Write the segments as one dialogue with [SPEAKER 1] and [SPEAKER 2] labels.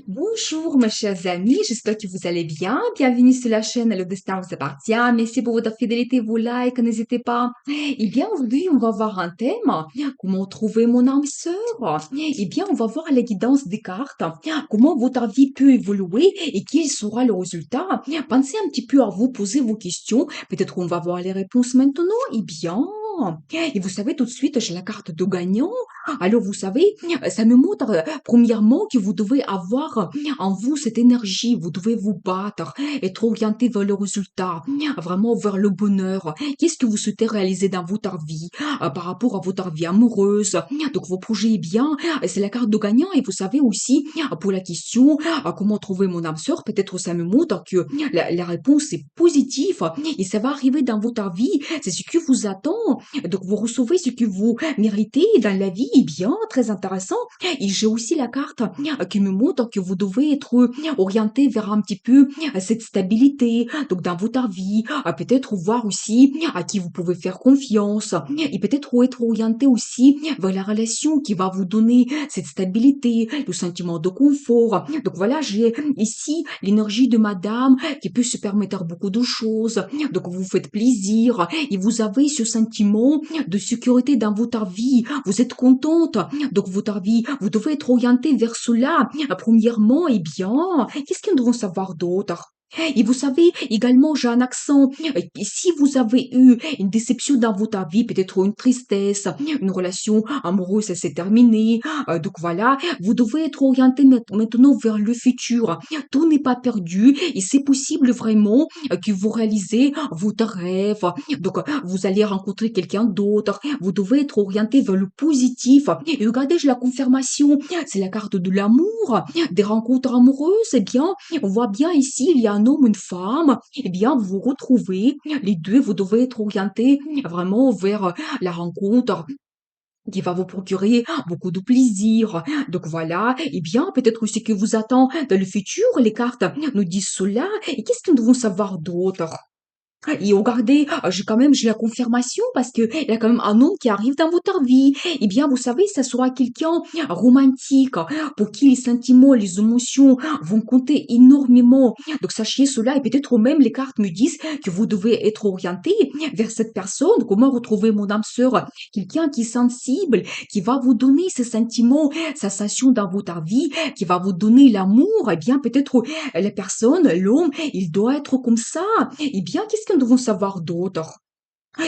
[SPEAKER 1] Bonjour, mes chers amis, j'espère que vous allez bien. Bienvenue sur la chaîne Le Destin vous appartient. Merci pour votre fidélité, vos likes, n'hésitez pas. Eh bien, aujourd'hui, on va voir un thème. Comment trouver mon âme sœur? Eh bien, on va voir la guidance des cartes. Comment votre vie peut évoluer et quel sera le résultat. Pensez un petit peu à vous poser vos questions. Peut-être qu'on va voir les réponses maintenant. Eh bien, et vous savez, tout de suite, j'ai la carte de gagnant. Alors, vous savez, ça me montre, premièrement, que vous devez avoir en vous cette énergie, vous devez vous battre, être orienté vers le résultat, vraiment vers le bonheur. Qu'est-ce que vous souhaitez réaliser dans votre vie, par rapport à votre vie amoureuse? Donc, vos projets, eh bien, c'est la carte de gagnant. Et vous savez aussi, pour la question, comment trouver mon âme sœur, peut-être ça me montre que la réponse est positive et ça va arriver dans votre vie. C'est ce que vous attend. Donc, vous recevez ce que vous méritez dans la vie. Eh bien, très intéressant. Et j'ai aussi la carte qui me montre que vous devez être orienté vers un petit peu cette stabilité. Donc, dans votre vie, peut-être voir aussi à qui vous pouvez faire confiance. Et peut-être être orienté aussi vers la relation qui va vous donner cette stabilité, le sentiment de confort. Donc, voilà, j'ai ici l'énergie de madame qui peut se permettre beaucoup de choses. Donc, vous faites plaisir et vous avez ce sentiment de sécurité dans votre vie. Vous êtes contente. Donc, votre vie, vous devez être orienté vers cela. Premièrement, eh bien, qu'est-ce que nous devons savoir d'autre? Et vous savez, également, j'ai un accent. Si vous avez eu une déception dans votre vie, peut-être une tristesse, une relation amoureuse, ça s'est terminé. Donc voilà, vous devez être orienté maintenant vers le futur. Tout n'est pas perdu et c'est possible vraiment que vous réalisez votre rêve. Donc, vous allez rencontrer quelqu'un d'autre. Vous devez être orienté vers le positif. Et regardez, j'ai la confirmation. C'est la carte de l'amour, des rencontres amoureuses. Eh bien, on voit bien ici, il y a un homme, une femme. Eh bien, vous vous retrouvez. Les deux, vous devez être orientés vraiment vers la rencontre qui va vous procurer beaucoup de plaisir. Donc voilà, eh bien, peut-être ce que vous attend dans le futur, les cartes nous disent cela. Et qu'est-ce que nous devons savoir d'autre? Et regardez, j'ai la confirmation parce que il y a quand même un homme qui arrive dans votre vie. Eh bien, vous savez, ça sera quelqu'un romantique pour qui les sentiments, les émotions vont compter énormément. Donc, sachez cela et peut-être même les cartes me disent que vous devez être orienté vers cette personne. Comment retrouver mon âme sœur? Quelqu'un qui est sensible, qui va vous donner ces sentiments, sensation dans votre vie, qui va vous donner l'amour. Eh bien, peut-être la personne, l'homme, il doit être comme ça. Eh bien, qu'est-ce que nous devons savoir d'autre?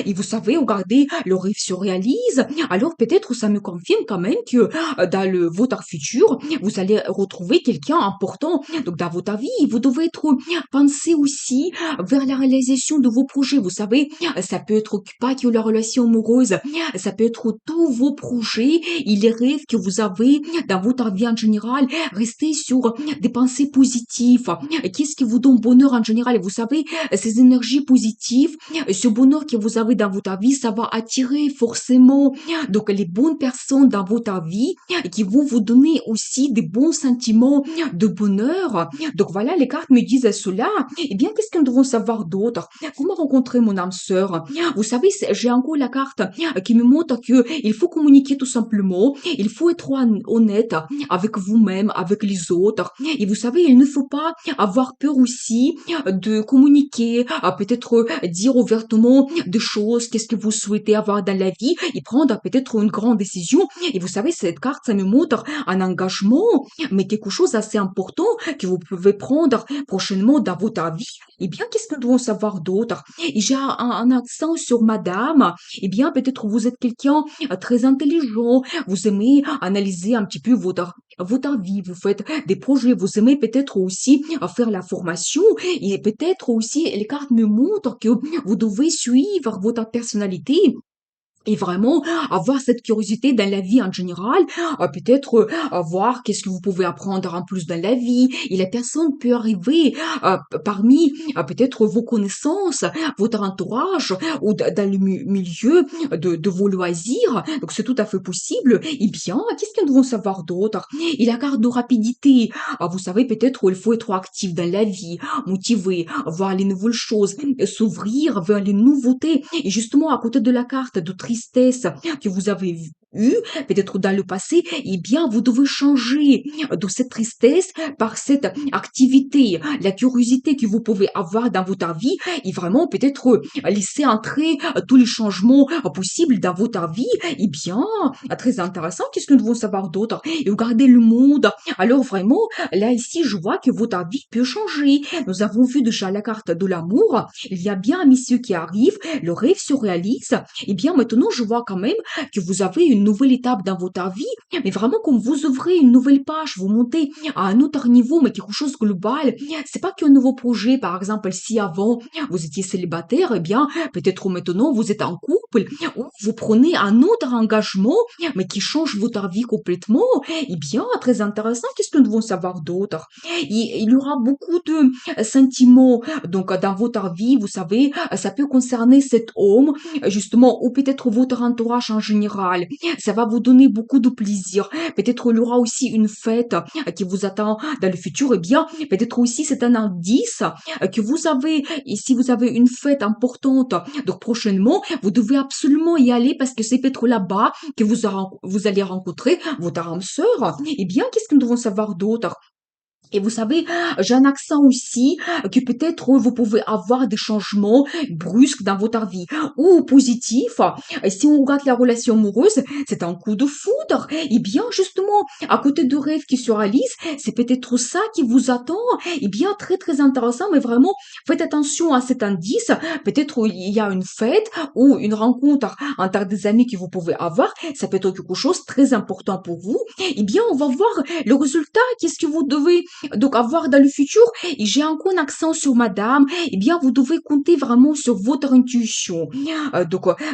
[SPEAKER 1] Et vous savez, regardez, le rêve se réalise. Alors peut-être ça me confirme quand même que dans votre futur, vous allez retrouver quelqu'un important. Donc dans votre vie, vous devez être penser aussi vers la réalisation de vos projets. Vous savez, ça peut être pas que la relation amoureuse, ça peut être tous vos projets et les rêves que vous avez dans votre vie en général. Restez sur des pensées positives. Qu'est-ce qui vous donne bonheur en général? Et vous savez, ces énergies positives, ce bonheur que vous avez dans votre vie, ça va attirer forcément donc les bonnes personnes dans votre vie et qui vont vous donner aussi des bons sentiments de bonheur. Donc voilà, les cartes me disent cela. Eh bien, qu'est-ce que nous devons savoir d'autre? Comment rencontrer mon âme sœur? Vous savez, j'ai encore la carte qui me montre que il faut communiquer tout simplement. Il faut être honnête avec vous-même, avec les autres. Et vous savez, il ne faut pas avoir peur aussi de communiquer, peut-être dire ouvertement des choses, qu'est-ce que vous souhaitez avoir dans la vie et prendre peut-être une grande décision. Et vous savez, cette carte, ça me montre un engagement, mais quelque chose d'assez important que vous pouvez prendre prochainement dans votre vie. Eh bien, qu'est-ce que nous devons savoir d'autre? Et j'ai un accent sur madame. Eh bien, peut-être vous êtes quelqu'un très intelligent. Vous aimez analyser un petit peu votre vie. Vous faites des projets. Vous aimez peut-être aussi faire la formation. Et peut-être aussi, les cartes me montrent que vous devez suivre votre personnalité et vraiment avoir cette curiosité dans la vie en général, peut-être voir qu'est-ce que vous pouvez apprendre en plus dans la vie. Et la personne peut arriver parmi peut-être vos connaissances, votre entourage ou dans le milieu de vos loisirs. Donc c'est tout à fait possible. Eh bien, qu'est-ce que nous devons savoir d'autre? Et la carte de rapidité. Vous savez peut-être où il faut être actif dans la vie, motivé, voir les nouvelles choses, s'ouvrir vers les nouveautés. Et justement, à côté de la carte de tristesse que vous avez eue, peut-être dans le passé, eh bien, vous devez changer de cette tristesse par cette activité, la curiosité que vous pouvez avoir dans votre vie et vraiment peut-être laisser entrer tous les changements possibles dans votre vie. Eh bien, très intéressant. Qu'est-ce que nous devons savoir d'autre? Et regardez le monde. Alors vraiment, là ici, je vois que votre vie peut changer. Nous avons vu déjà la carte de l'amour. Il y a bien un monsieur qui arrive, le rêve se réalise. Eh bien, maintenant, je vois quand même que vous avez une nouvelle étape dans votre vie, mais vraiment comme vous ouvrez une nouvelle page, vous montez à un autre niveau, mais quelque chose de global. C'est pas qu'un nouveau projet, par exemple, si avant vous étiez célibataire, eh bien, peut-être maintenant vous êtes en couple, ou vous prenez un autre engagement, mais qui change votre vie complètement. Eh bien, très intéressant. Qu'est-ce que nous devons savoir d'autre? Il y aura beaucoup de sentiments, donc, dans votre vie, vous savez, ça peut concerner cet homme, justement, ou peut-être votre entourage en général. Ça va vous donner beaucoup de plaisir. Peut-être il y aura aussi une fête qui vous attend dans le futur. Eh bien, peut-être aussi c'est un indice que vous avez, et si vous avez une fête importante, donc prochainement, vous devez absolument y aller parce que c'est peut-être là-bas que vous allez rencontrer votre âme sœur. Eh bien, qu'est-ce que nous devons savoir d'autre? Et vous savez, j'ai un accent aussi que peut-être vous pouvez avoir des changements brusques dans votre vie ou positifs. Et si on regarde la relation amoureuse, c'est un coup de foudre. Et bien justement, à côté de rêves qui se réalisent, c'est peut-être ça qui vous attend. Et bien très très intéressant, mais vraiment faites attention à cet indice. Peut-être il y a une fête ou une rencontre entre des amis que vous pouvez avoir. Ça peut être quelque chose de très important pour vous. Eh bien, on va voir le résultat. Qu'est-ce que vous devez donc avoir dans le futur, et j'ai encore un accent sur madame, eh bien, vous devez compter vraiment sur votre intuition.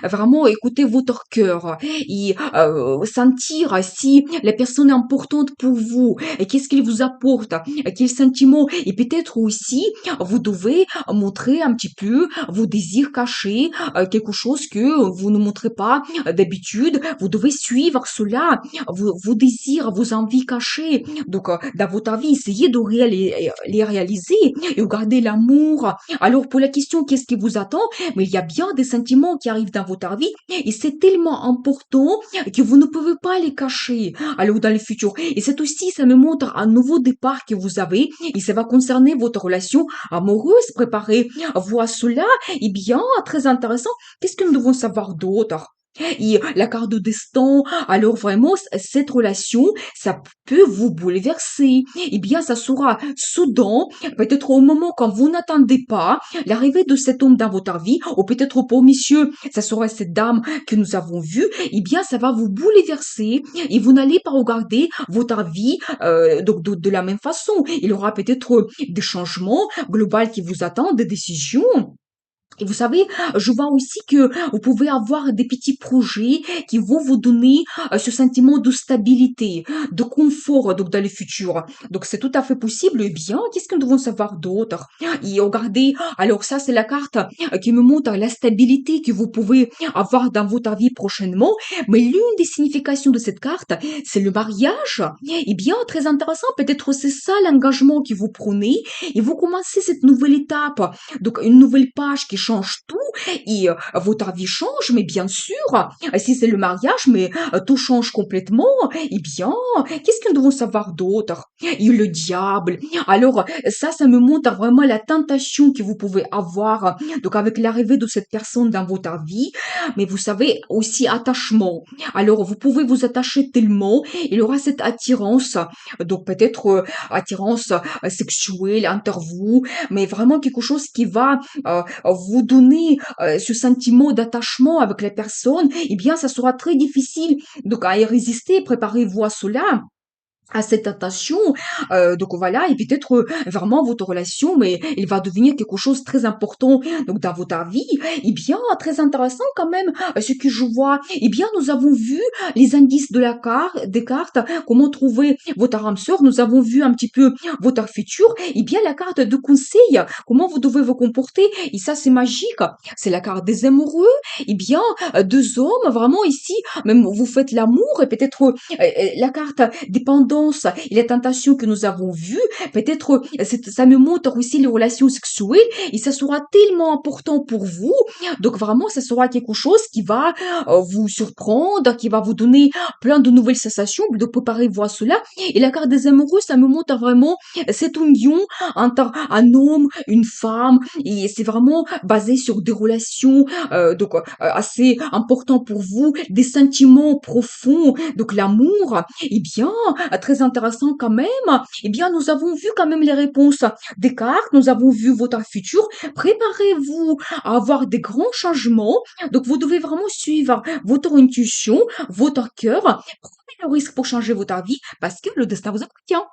[SPEAKER 1] Vraiment écouter votre cœur et sentir si la personne est importante pour vous, et qu'est-ce qu'il vous apporte, quels sentiments. Et peut-être aussi, vous devez montrer un petit peu vos désirs cachés, quelque chose que vous ne montrez pas d'habitude. Vous devez suivre cela, vos désirs, vos envies cachées. Donc, dans votre vie, essayez de les réaliser et regarder l'amour. Alors, pour la question, qu'est-ce qui vous attend? Mais il y a bien des sentiments qui arrivent dans votre vie et c'est tellement important que vous ne pouvez pas les cacher. Alors, dans le futur. Et c'est aussi, ça me montre un nouveau départ que vous avez et ça va concerner votre relation amoureuse. Préparez-vous à cela. Eh bien, très intéressant. Qu'est-ce que nous devons savoir d'autre? Et la carte de destin, alors vraiment, cette relation, ça peut vous bouleverser. Eh bien, ça sera soudain, peut-être au moment quand vous n'attendez pas, l'arrivée de cet homme dans votre vie, ou peut-être pour monsieur, ça sera cette dame que nous avons vue, eh bien, ça va vous bouleverser et vous n'allez pas regarder votre vie donc de la même façon. Il y aura peut-être des changements globaux qui vous attendent, des décisions. Et vous savez, je vois aussi que vous pouvez avoir des petits projets qui vont vous donner ce sentiment de stabilité, de confort donc dans le futur. Donc c'est tout à fait possible. Eh bien, qu'est-ce que nous devons savoir d'autre? Et regardez, alors ça c'est la carte qui me montre la stabilité que vous pouvez avoir dans votre vie prochainement. Mais l'une des significations de cette carte, c'est le mariage. Eh bien, très intéressant. Peut-être c'est ça l'engagement que vous prenez et vous commencez cette nouvelle étape. Donc une nouvelle page qui change tout et votre vie change, mais bien sûr, si c'est le mariage, mais tout change complètement. Eh bien, qu'est-ce que nous devons savoir d'autre? Et le diable. Alors, ça me montre vraiment la tentation que vous pouvez avoir. Donc, avec l'arrivée de cette personne dans votre vie, mais vous savez, aussi attachement. Alors, vous pouvez vous attacher tellement, il y aura cette attirance, donc peut-être attirance sexuelle entre vous, mais vraiment quelque chose qui va vous donner ce sentiment d'attachement avec la personne, eh bien, ça sera très difficile donc à y résister. Préparez-vous à cela, à cette attention, donc voilà, et peut-être vraiment votre relation, mais il va devenir quelque chose de très important donc dans votre vie. Eh bien, très intéressant quand même, ce que je vois. Eh bien, nous avons vu les indices de la carte, des cartes, comment trouver votre âme sœur. Nous avons vu un petit peu votre futur. Eh bien, la carte de conseil, comment vous devez vous comporter. Et ça, c'est magique. C'est la carte des amoureux. Eh bien, deux hommes, vraiment ici, même vous faites l'amour et peut-être la carte dépendante tendances et les tentations que nous avons vues, peut-être ça me montre aussi les relations sexuelles et ça sera tellement important pour vous. Donc vraiment, ça sera quelque chose qui va vous surprendre, qui va vous donner plein de nouvelles sensations. Donc préparez-vous à cela. Et la carte des amoureux, ça me montre vraiment cette union entre un homme, une femme, et c'est vraiment basé sur des relations assez importantes pour vous, des sentiments profonds, donc l'amour. Eh bien, très intéressant quand même. Eh bien, nous avons vu quand même les réponses des cartes, nous avons vu votre futur. Préparez-vous à avoir des grands changements. Donc, vous devez vraiment suivre votre intuition, votre cœur. Prenez le risque pour changer votre vie parce que le destin vous appartient.